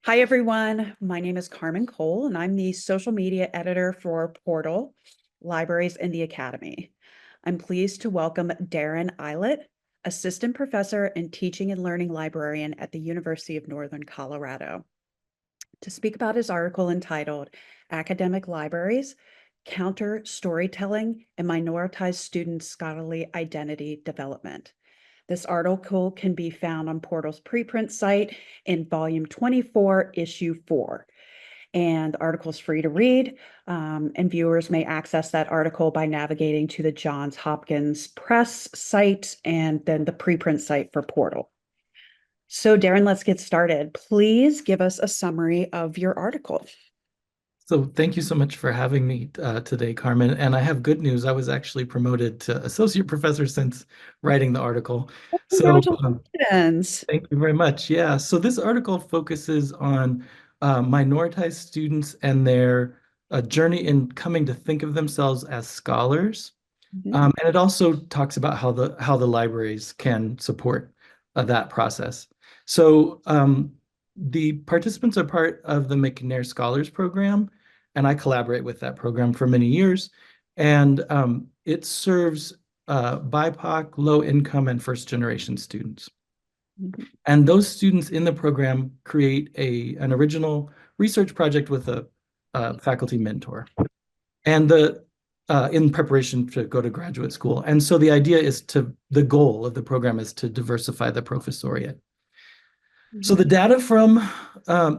Hi, everyone. My name is Carmen Cole, and I'm the social media editor for Portal Libraries in the Academy. I'm pleased to welcome Darren Ilett, Assistant Professor and Teaching and Learning Librarian at the University of Northern Colorado, to speak about his article entitled Academic Libraries, Counter Storytelling and Minoritized Students' Scholarly Identity Development. This article can be found on Portal's preprint site in volume 24, issue 4. And the article is free to read, and viewers may access that article by navigating to the Johns Hopkins Press site and then the preprint site for Portal. So, Darren, let's get started. Please give us a summary of your article. So thank you so much for having me today, Carmen. And I have good news. I was actually promoted to associate professor since writing the article. So Congratulations. thank you very much. Yeah. So this article focuses on minoritized students and their journey in coming to think of themselves as scholars. Mhm. And it also talks about how the libraries can support that process. So the participants are part of the McNair Scholars Program, and I collaborate with that program for many years. And it serves BIPOC, low income, and first generation students. Mhm. And those students in the program create an original research project with a faculty mentor. And in preparation to go to graduate school. And so the goal of the program is to diversify the professoriate. So Mhm.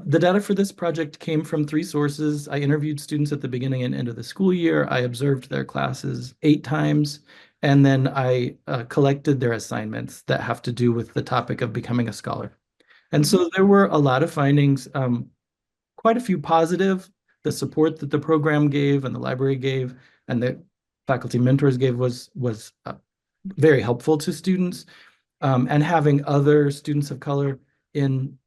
the data for this project came from three sources. I interviewed students at the beginning and end of the school year. I observed their classes 8 times, and then I collected their assignments that have to do with the topic of becoming a scholar. And Mhm. so there were a lot of findings, quite a few positive. The support that the program gave and the library gave and the faculty mentors gave was very helpful to students. And having other students of color in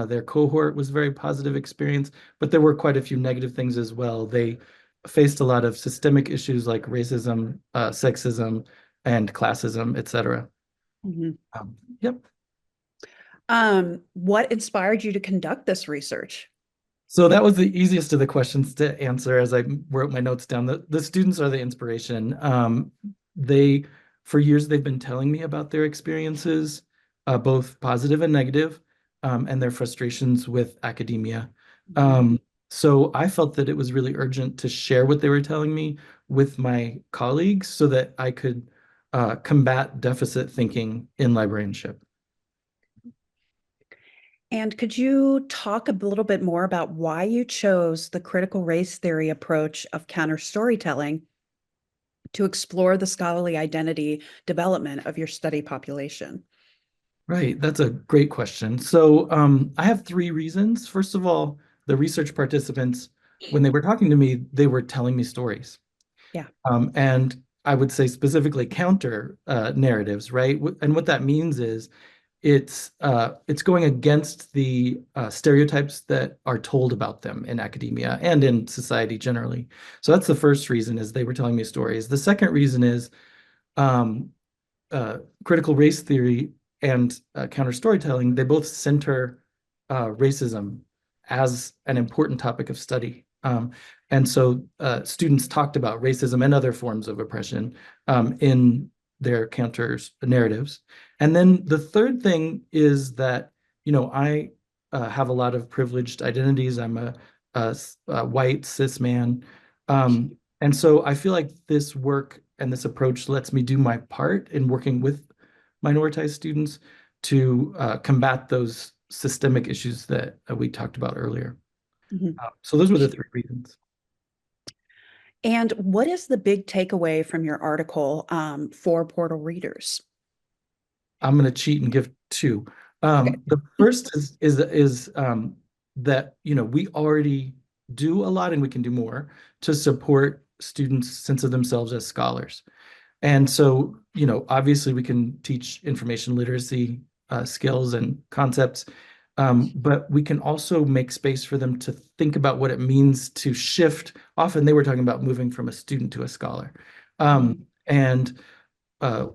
their cohort was a very positive experience. But there were quite a few negative things as well. They faced a lot of systemic issues like racism, sexism, and classism, etc. Mhm. Yep. What inspired you to conduct this research? So that was the easiest of the questions to answer as I wrote my notes down. The students are the inspiration. They, for years, they've been telling me about their experiences, both positive and negative, and their frustrations with academia. Mhm. Um, so I felt that it was really urgent to share what they were telling me with my colleagues so that I could combat deficit thinking in librarianship. And could you talk a little bit more about why you chose the critical race theory approach of counter storytelling to explore the scholarly identity development of your study population? Right, that's a great question. So I have three reasons. First of all, the research participants, when they were talking to me, they were telling me stories. Yeah. And I would say specifically counter narratives, right? And what that means is it's going against the stereotypes that are told about them in academia and in society generally. So that's the first reason is they were telling me stories. The second reason is um, critical race theory and counter storytelling, they both center racism as an important topic of study. And so students talked about racism and other forms of oppression in their counter narratives. And then the third thing is that, I have a lot of privileged identities. I'm a white cis man. And so I feel like this work and this approach lets me do my part in working with minoritized students to combat those systemic issues that we talked about earlier. Mhm. So those were the three reasons. And what is the big takeaway from your article for Portal readers? I'm going to cheat and give two. Okay. The first is that we already do a lot and we can do more to support students' sense of themselves as scholars. And so, obviously we can teach information literacy skills and concepts, but we can also make space for them to think about what it means to shift. Often they were talking about moving from a student to a scholar. Um, Mhm. and uh,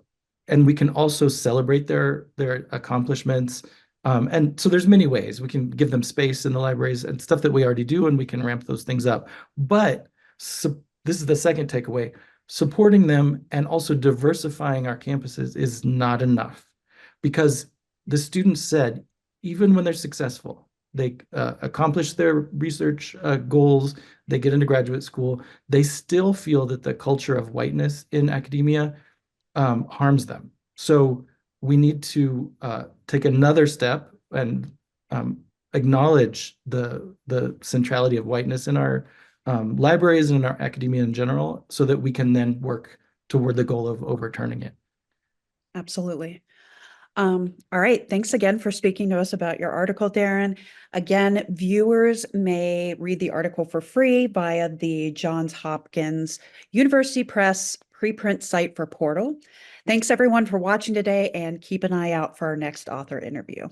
and we can also celebrate their accomplishments And so there's many ways we can give them space in the libraries and stuff that we already do, and we can ramp those things up. But this is the second takeaway. Supporting them and also diversifying our campuses is not enough because the students said, even when they're successful, they accomplish their research goals, they get into graduate school, they still feel that the culture of whiteness in academia harms them. So we need to take another step and acknowledge the centrality of whiteness in our libraries and in our academia in general, so that we can then work toward the goal of overturning it. Absolutely. All right. Thanks again for speaking to us about your article, Darren. Again, viewers may read the article for free via the Johns Hopkins University Press preprint site for Portal. Thanks everyone for watching today, and keep an eye out for our next author interview.